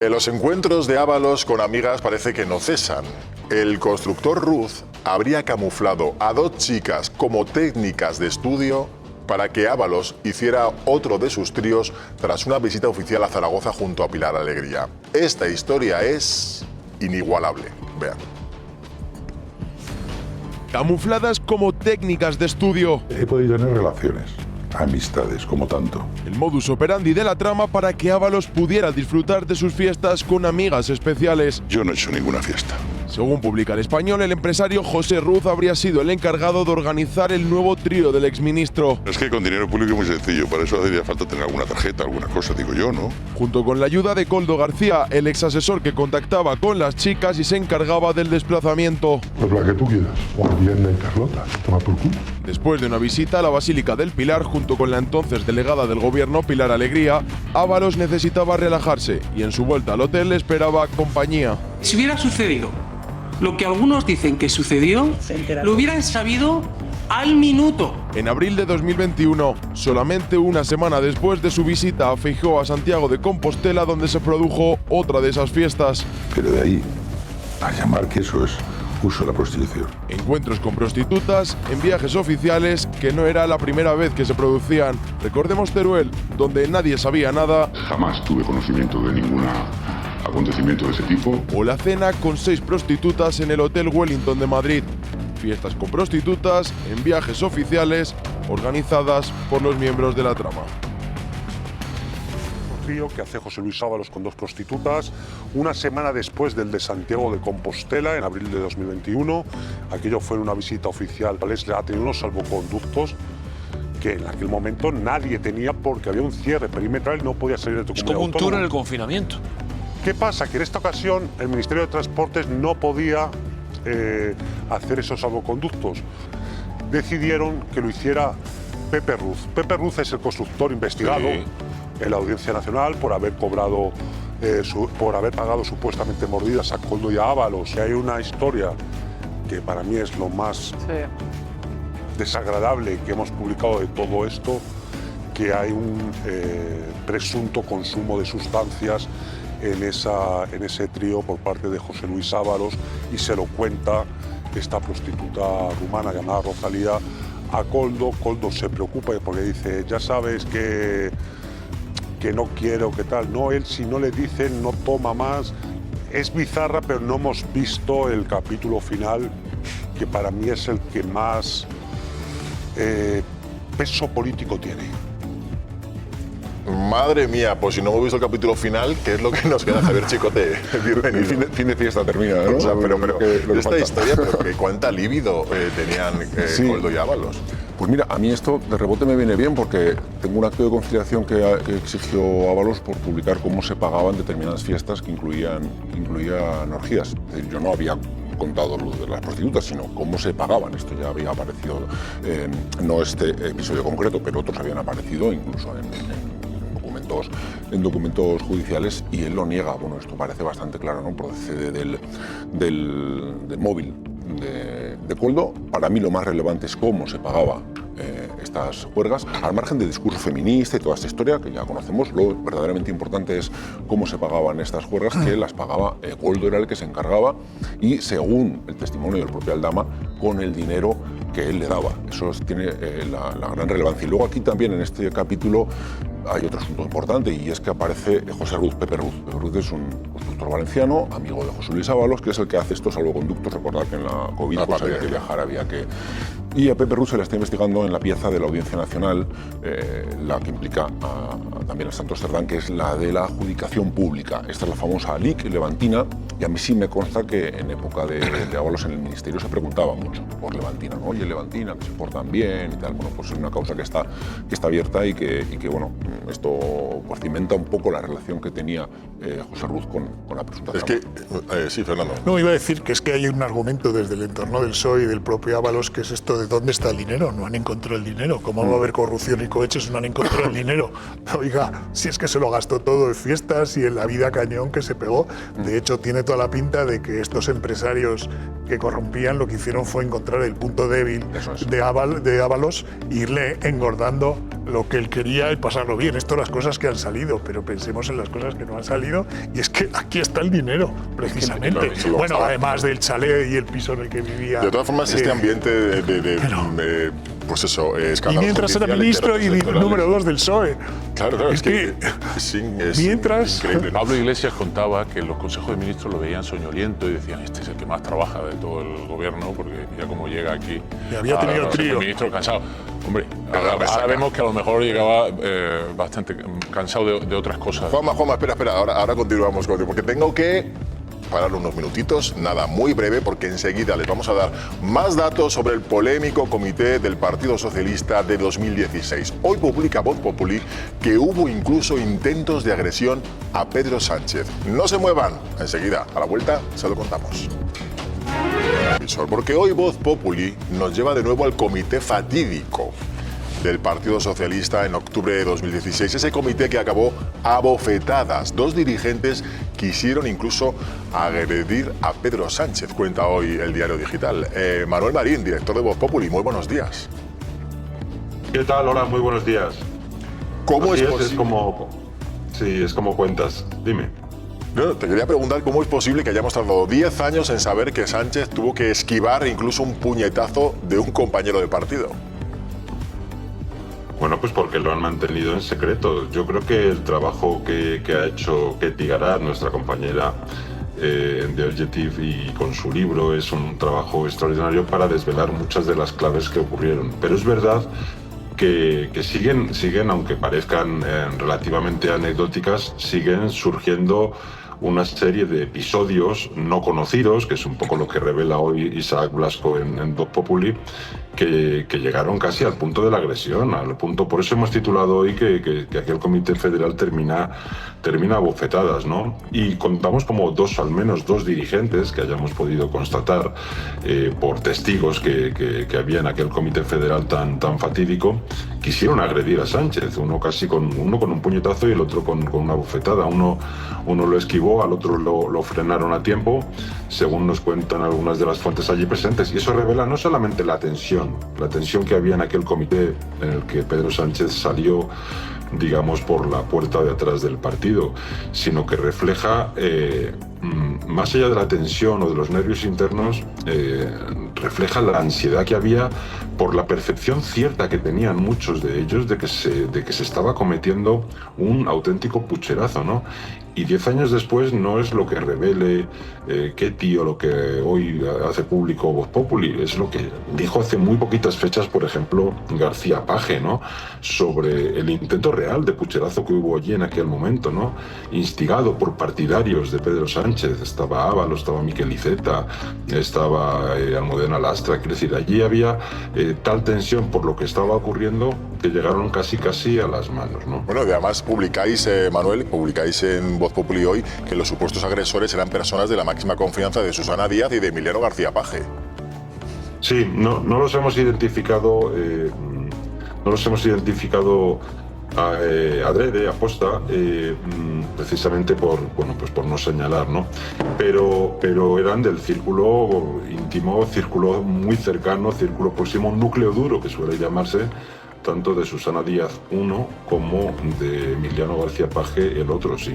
Los encuentros de Ábalos con amigas parece que no cesan. El constructor Ruz habría camuflado a dos chicas como técnicas de estudio para que Ábalos hiciera otro de sus tríos tras una visita oficial a Zaragoza junto a Pilar Alegría. Esta historia es inigualable. Vean. Camufladas como técnicas de estudio. He podido tener relaciones, amistades, como tanto. El modus operandi de la trama para que Ábalos pudiera disfrutar de sus fiestas con amigas especiales. Yo no he hecho ninguna fiesta. Según publica El Español, el empresario José Ruz habría sido el encargado de organizar el nuevo trío del exministro. Es que con dinero público es muy sencillo, para eso haría falta tener alguna tarjeta, alguna cosa, digo yo, ¿no? Junto con la ayuda de Koldo García, el exasesor que contactaba con las chicas y se encargaba del desplazamiento. Pues la que tú quieras. Juan Viernes y Carlota, toma por culo. Después de una visita a la Basílica del Pilar junto con la entonces delegada del gobierno Pilar Alegría, Ábalos necesitaba relajarse y en su vuelta al hotel le esperaba compañía. Si hubiera sucedido lo que algunos dicen que sucedió, lo hubieran sabido al minuto. En abril de 2021, solamente una semana después de su visita a Feijóo a Santiago de Compostela, donde se produjo otra de esas fiestas. Pero de ahí a llamar que eso es uso de la prostitución. Encuentros con prostitutas en viajes oficiales que no era la primera vez que se producían. Recordemos Teruel, donde nadie sabía nada. Jamás tuve conocimiento de ningún acontecimiento de ese tipo. O la cena con 6 prostitutas en el Hotel Wellington de Madrid. Fiestas con prostitutas en viajes oficiales organizadas por los miembros de la trama. Que hace José Luis Ábalos con 2 prostitutas, una semana después del de Santiago de Compostela, en abril de 2021. Aquello fue una visita oficial. Ha tenido unos salvoconductos que en aquel momento nadie tenía porque había un cierre perimetral y no podía salir de tu comunidad autónoma. Es como un tour en el confinamiento. ¿Qué pasa? Que en esta ocasión el Ministerio de Transportes no podía hacer esos salvoconductos. Decidieron que lo hiciera Pepe Ruz. Pepe Ruz es el constructor investigado en la Audiencia Nacional por haber cobrado, por haber pagado supuestamente mordidas a Koldo y a Ábalos. Y hay una historia que para mí es lo más desagradable que hemos publicado de todo esto, que hay un presunto consumo de sustancias en ese trío por parte de José Luis Ábalos, y se lo cuenta esta prostituta rumana llamada Rosalía a Koldo. Koldo se preocupa porque dice, ya sabes que no quiero, que tal. No, él si no le dicen no toma más. Es bizarra, pero no hemos visto el capítulo final, que para mí es el que más peso político tiene. Madre mía, pues si no hemos visto el capítulo final, ¿qué es lo que nos queda saber, Chicote? Bienvenido. Fin de fiesta termina, ¿no? O sea, pero esta falta. historia, pero que cuánta libido tenían Koldo y Ábalos. Pues mira, a mí esto de rebote me viene bien porque tengo un acto de conciliación que exigió Ábalos por publicar cómo se pagaban determinadas fiestas que incluían orgías. Es decir, yo no había contado lo de las prostitutas, sino cómo se pagaban. Esto ya había aparecido, no este episodio concreto, pero otros habían aparecido incluso en documentos judiciales, y él lo niega. Bueno, esto parece bastante claro, ¿no? Procede del móvil de Koldo. Para mí lo más relevante es cómo se pagaba estas juergas, al margen del discurso feminista y toda esta historia que ya conocemos. Lo verdaderamente importante es cómo se pagaban estas juergas, que las pagaba Koldo, era el que se encargaba, y según el testimonio del propio Aldama, con el dinero que él le daba. Eso tiene la gran relevancia. Y luego aquí también en este capítulo hay otro asunto importante, y es que aparece José Ruz, Pepe Ruz. Pepe Ruz es un constructor valenciano, amigo de José Luis Ábalos, que es el que hace estos salvoconductos. Recordad que en la COVID pues había que viajar, había que... Y a Pepe Ruz se le está investigando en la pieza de la Audiencia Nacional, la que implica también a Santos Cerdán, que es la de la adjudicación pública. Esta es la famosa ALIC levantina, y a mí sí me consta que en época de Ábalos en el Ministerio se preguntaba mucho por levantina, ¿no? Oye, levantina, que se portan bien y tal. Bueno, pues es una causa que está abierta y que bueno, esto pues cimenta un poco la relación que tenía José Ruz con la presunta trama. Es que, sí, Fernando. No, iba a decir que es que hay un argumento desde el entorno del PSOE y del propio Ábalos, que es esto de ¿dónde está el dinero? No han encontrado el dinero. ¿Cómo va a haber corrupción y cohecho si no han encontrado el dinero? Oiga, si es que se lo gastó todo en fiestas y en la vida cañón que se pegó. De hecho, tiene toda la pinta de que estos empresarios que corrompían lo que hicieron fue encontrar el punto débil de Ábalos e irle engordando lo que él quería y pasarlo bien. Esto las cosas que han salido, pero pensemos en las cosas que no han salido, y es que aquí está el dinero, precisamente. Bueno, además del chalet y el piso en el que vivía. De todas formas, este ambiente pues eso, y mientras era ministro y número 2 del PSOE. Claro, es que mientras increíble. Pablo Iglesias contaba que los consejos de ministros lo veían soñoliento y decían, este es el que más trabaja de todo el gobierno, porque mira cómo llega aquí. Y había tenido trío. El ministro cansado. Hombre, ahora vemos que a lo mejor llegaba bastante cansado de otras cosas. Juanma, espera, ahora continuamos contigo, porque tengo que parar unos minutitos, nada, muy breve, porque enseguida les vamos a dar más datos sobre el polémico comité del Partido Socialista de 2016. Hoy publica Voz Populi que hubo incluso intentos de agresión a Pedro Sánchez. No se muevan, enseguida, a la vuelta, se lo contamos. Porque hoy Voz Populi nos lleva de nuevo al comité fatídico del Partido Socialista en octubre de 2016. Ese comité que acabó a bofetadas. 2 dirigentes quisieron incluso agredir a Pedro Sánchez, cuenta hoy el Diario Digital. Manuel Marín, director de Voz Populi, muy buenos días. ¿Qué tal? Hola, muy buenos días. ¿Cómo es posible? Es como cuentas. Dime. No, te quería preguntar cómo es posible que hayamos tardado 10 años en saber que Sánchez tuvo que esquivar incluso un puñetazo de un compañero de partido. Bueno, pues porque lo han mantenido en secreto. Yo creo que el trabajo que ha hecho Ketty Garat, nuestra compañera de Objective, y con su libro, es un trabajo extraordinario para desvelar muchas de las claves que ocurrieron. Pero es verdad que siguen, aunque parezcan relativamente anecdóticas, siguen surgiendo una serie de episodios no conocidos, que es un poco lo que revela hoy Isaac Blasco en Voz Populi, que llegaron casi al punto de la agresión, por eso hemos titulado hoy que aquel comité federal termina a bofetadas, ¿no? Y contamos como al menos dos dirigentes que hayamos podido constatar por testigos que había en aquel comité federal tan fatídico, quisieron agredir a Sánchez, uno con un puñetazo y el otro con una bofetada. Uno lo esquivó, al otro lo frenaron a tiempo, según nos cuentan algunas de las fuentes allí presentes, y eso revela no solamente la tensión que había en aquel comité en el que Pedro Sánchez salió, digamos, por la puerta de atrás del partido, sino que refleja, más allá de la tensión o de los nervios internos, refleja la ansiedad que había por la percepción cierta que tenían muchos de ellos de que se estaba cometiendo un auténtico pucherazo, ¿no? Y 10 años después no es lo que revele Ketty o lo que hoy hace público Voz Populi, es lo que dijo hace muy poquitas fechas, por ejemplo, García Page, ¿no? Sobre el intento real de pucherazo que hubo allí en aquel momento, ¿no? Instigado por partidarios de Pedro Sánchez. Estaba Ábalos, estaba Miquel Iceta, estaba Almudena Lastra. Quiero decir, allí había tal tensión por lo que estaba ocurriendo que llegaron casi a las manos, ¿no? Bueno, y además publicáis, Manuel, en Voz Populi hoy que los supuestos agresores eran personas de la máxima confianza de Susana Díaz y de Emiliano García Page. Sí, no los hemos identificado, adrede, aposta, precisamente por no señalar, ¿no? Pero eran del círculo íntimo, círculo muy cercano, círculo próximo, núcleo duro, que suele llamarse, tanto de Susana Díaz uno como de Emiliano García Page el otro, sí.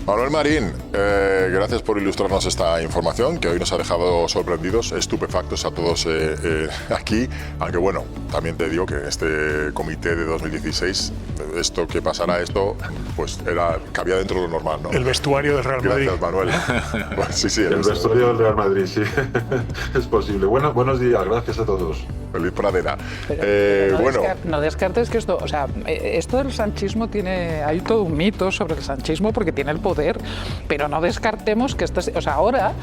Manuel Marín, gracias por ilustrarnos esta información que hoy nos ha dejado sorprendidos, estupefactos a todos aquí, aunque bueno, también te digo que este comité de 2016, esto que pasara pues cabía dentro de lo normal, ¿no? El vestuario del Real Madrid. Gracias, Manuel. Bueno, sí, el vestuario del Real Madrid, sí, es posible. Buenos días, gracias a todos. Feliz pradera. No descartes que esto del sanchismo hay todo un mito sobre el sanchismo porque tiene el poder, pero no descartemos que ahora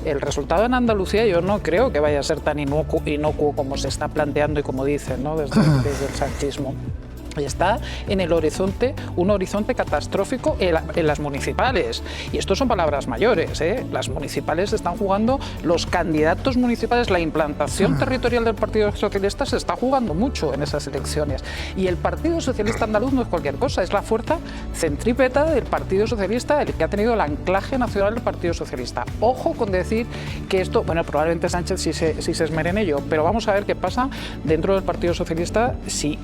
el resultado en Andalucía yo no creo que vaya a ser tan inocuo como se está planteando y como dicen, ¿no? desde el sanchismo. está en el horizonte, un horizonte catastrófico en las municipales. Y esto son palabras mayores, ¿eh? Las municipales están jugando, los candidatos municipales, la implantación territorial del Partido Socialista se está jugando mucho en esas elecciones. Y el Partido Socialista andaluz no es cualquier cosa, es la fuerza centrípeta del Partido Socialista, el que ha tenido el anclaje nacional del Partido Socialista. Ojo con decir que esto, bueno, probablemente Sánchez sí se esmere en ello, pero vamos a ver qué pasa dentro del Partido Socialista si